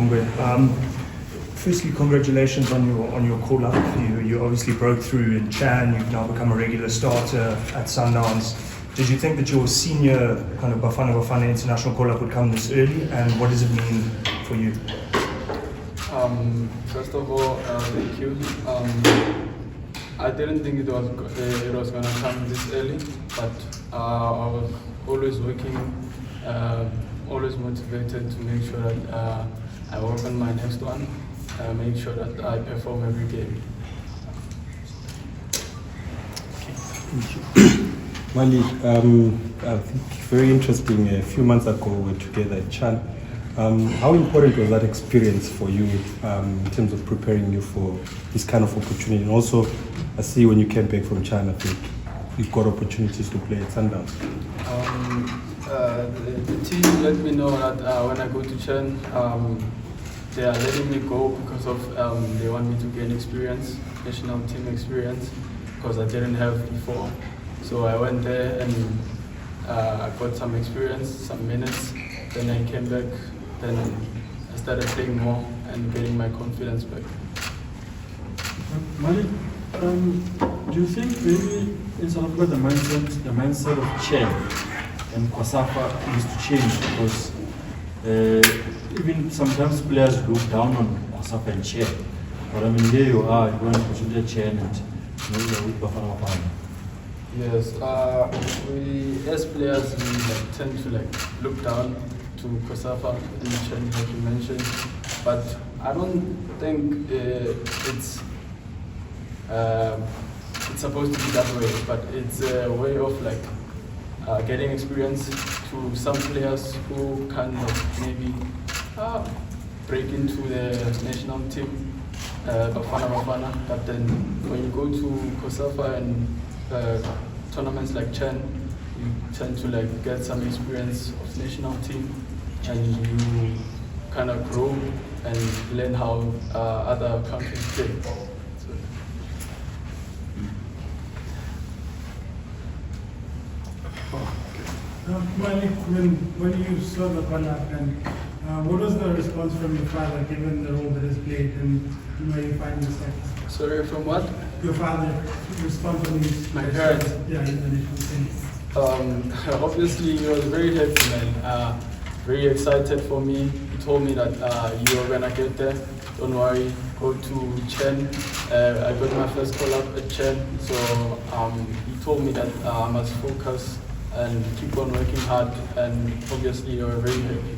Malibonge. Firstly, congratulations on your call up. You obviously broke through in Chan. You've now become a regular starter at Sundowns. Did you think that your senior kind of Bafana Bafana international call up would come this early, and what does it mean for you? First of all, thank you. I didn't think it was gonna come this early, but I was always working, always motivated to make sure that I work on my next one, make sure that I perform every game. Mali, I think very interesting. A few months ago, we were together at Chan. How important was that experience for you in terms of preparing you for this kind of opportunity? And also, I see when you came back from China, I think you got opportunities to play at Sundowns. The team let me know that when I go to Chan, they are letting me go because of they want me to gain experience, national team experience, because I didn't have before. So I went there and I got some experience, some minutes. Then I came back. Then I started playing more and getting my confidence back. Mali, do you think maybe in South Africa the mindset of Chen and Kwasafa needs to change, because even sometimes players look down on Kwasafa and Chen. But I mean, here you are, you're going to push Chen and you're with Bafana Bafana. Yes, we as players we tend to look down to Khoza and Chen, like you mentioned, but I don't think it's supposed to be that way. But it's a way of getting experience to some players who can maybe break into the national team, Bafana Bafana. But then when you go to Khoza and tournaments like Chen, you tend to get some experience of national team, and you kind of grow and learn how other countries play. So. When you saw the call-up, and what was the response from your father, given the role that is played, and where you find yourself? Sorry, from what? Your father responded when you... My parents? Yeah, in the national team. Obviously, he was very happy, man. Very excited for me. He told me that you are gonna get there. Don't worry, go to Chen. I got my first call-up at Chen, so he told me that I must focus and keep on working hard, and obviously you are very happy.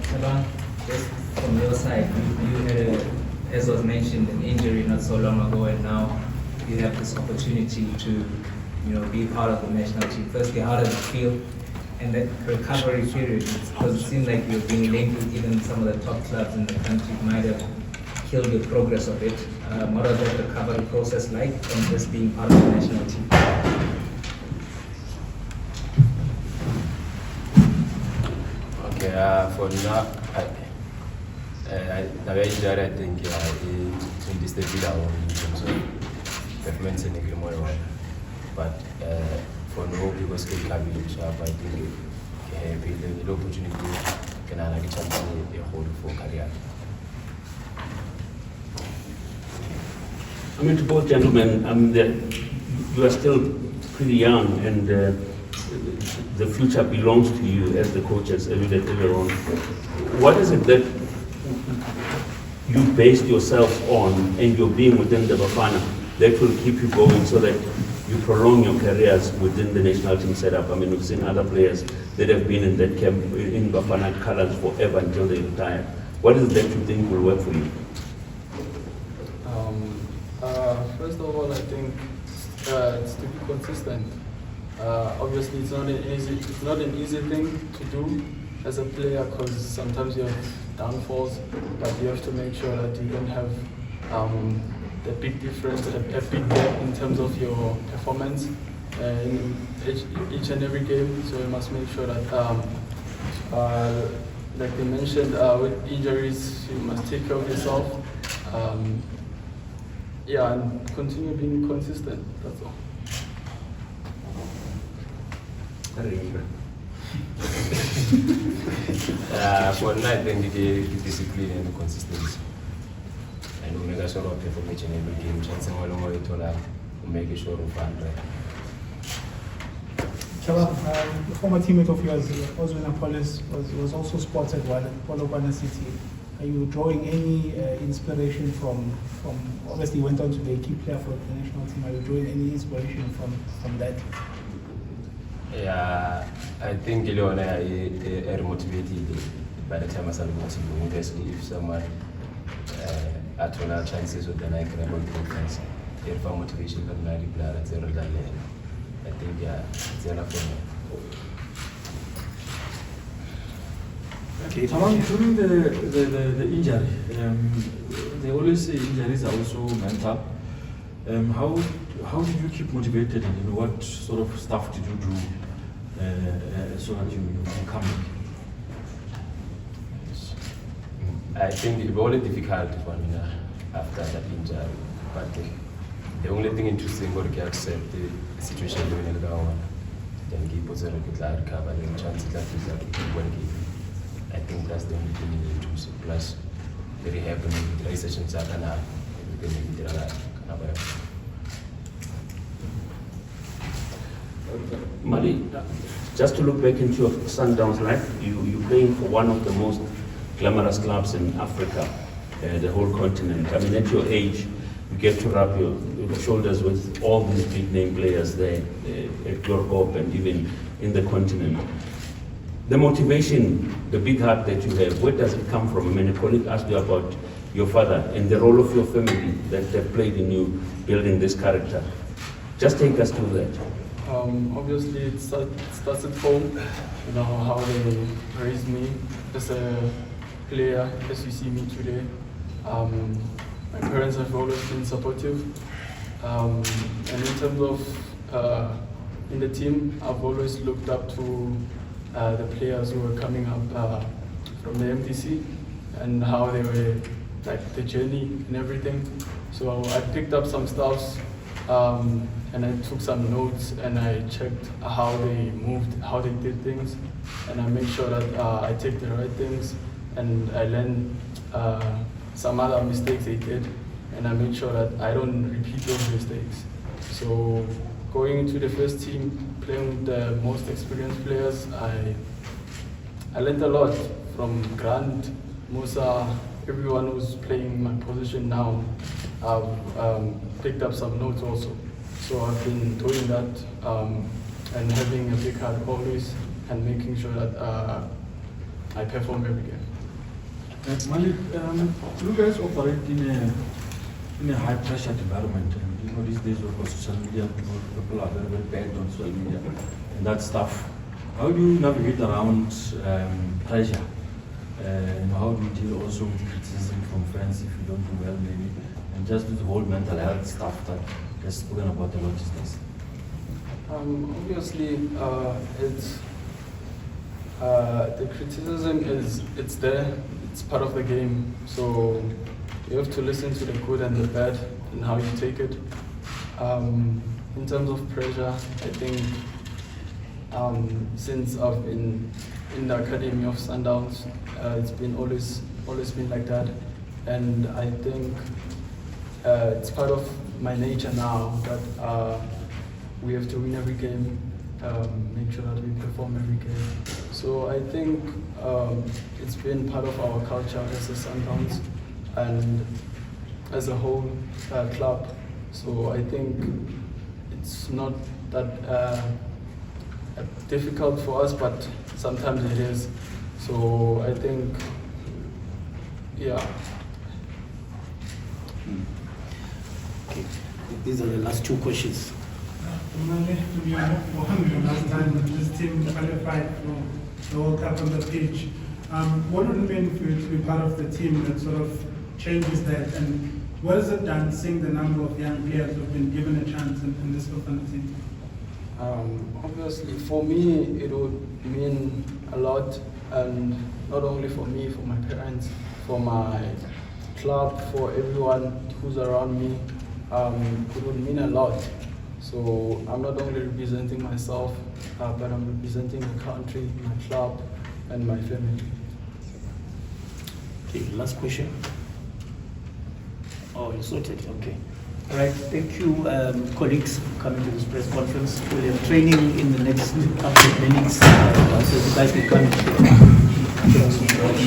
Thabang, just from your side, you had, as was mentioned, an injury not so long ago, and now you have this opportunity to, be part of the national team. Firstly, how does it feel? And that recovery period, because it seems like you're being linked with even some of the top clubs in the country, might have killed the progress of it. What was that recovery process like, and just being part of the national team? Okay, for now, the way that I think in this debut in terms of performance in the game, but for now, because I think the opportunity can I get a hold for career. I mean, to both gentlemen, you are still pretty young, and the future belongs to you, as the coach has alluded earlier on. What is it that you based yourself on, and your being within the Bafana, that will keep you going so that you prolong your careers within the national team setup? I mean, we've seen other players that have been in that camp, in Bafana colors forever until they retire. What is it that you think will work for you? First of all, I think it's to be consistent. Obviously, it's not an easy thing to do as a player, because sometimes you have downfalls, but you have to make sure that you don't have the big difference, a big gap in terms of your performance in each and every game. So you must make sure that, like they mentioned, with injuries, you must take care of yourself. And continue being consistent. That's all. Yeah, for now I think the discipline and the consistency. And we make sure of perform each and every game. Chance and all we make sure of fun. Thabang, a former teammate of yours, Oswin Apollos, was also spotted while at Malibonge City. Are you drawing any inspiration from obviously you went on to be a key player for the national team. Are you drawing any inspiration from that? Yeah, I think Leona are motivated by the time I started motivating, especially if someone at all chances with the Nike about conference. If motivation can not reply at zero, I think it's enough for me. Okay. Thabang, during the injury, they always say injuries are also mental. How did you keep motivated, and what sort of stuff did you do so that you come back? I think it was very difficult for me after that injury, but the only thing interesting was to accept the situation in the ground, then give us a recover and chances that one game. I think that's the only thing you need to see. Plus, very happy with the sessions are going to Mali, just to look back into your Sundowns life, you playing for one of the most glamorous clubs in Africa, the whole continent. I mean, at your age, you get to rub your shoulders with all these big name players there at your Cup and even in the continent. The motivation, the big heart that you have, where does it come from? I mean, a colleague asked you about your father and the role of your family that played in you building this character. Just take us through that. Obviously, it starts at home. You know how they raised me as a player, as you see me today. My parents have always been supportive, and in terms of in the team, I've always looked up to the players who were coming up from the MTC and how they were, like the journey and everything. So I picked up some stuff and I took some notes and I checked how they moved, how they did things, and I made sure that I take the right things and I learned some other mistakes they did, and I made sure that I don't repeat those mistakes. So going into the first team, playing with the most experienced players, I learned a lot from Grant, Musa, everyone who's playing my position now. I've picked up some notes also. So I've been doing that and having a big heart always and making sure that I perform every game. Mali, you guys operate in a high pressure environment, and these days of social media, people are very bad on social media and that stuff. How do you navigate around pressure? And how do you deal also with criticism from friends if you don't do well maybe, and just with the whole mental health stuff that gets spoken about a lot these days? Obviously, it's the criticism it's there. It's part of the game. So you have to listen to the good and the bad and how you take it. In terms of pressure, I think since I've been in the academy of Sundowns, it's been always been like that, and I think it's part of my nature now that we have to win every game, make sure that we perform every game. So I think it's been part of our culture as a Sundowns and as a whole club. So I think it's not that difficult for us, but sometimes it is. So I think, yeah. Okay. These are the last two questions. To be honest, last time this team qualified for the World Cup on the pitch. What would it mean for you to be part of the team that sort of changes that? And what has it done seeing the number of young players who have been given a chance in this Bafana team? Obviously, for me, it would mean a lot, and not only for me, for my parents, for my club, for everyone who's around me. It would mean a lot. So I'm not only representing myself, but I'm representing the country, my club, and my family. Okay, last question. Oh, you sorted. Okay. All right. Thank you, colleagues, for coming to this press conference. We are training in the next couple of minutes, so you guys can come.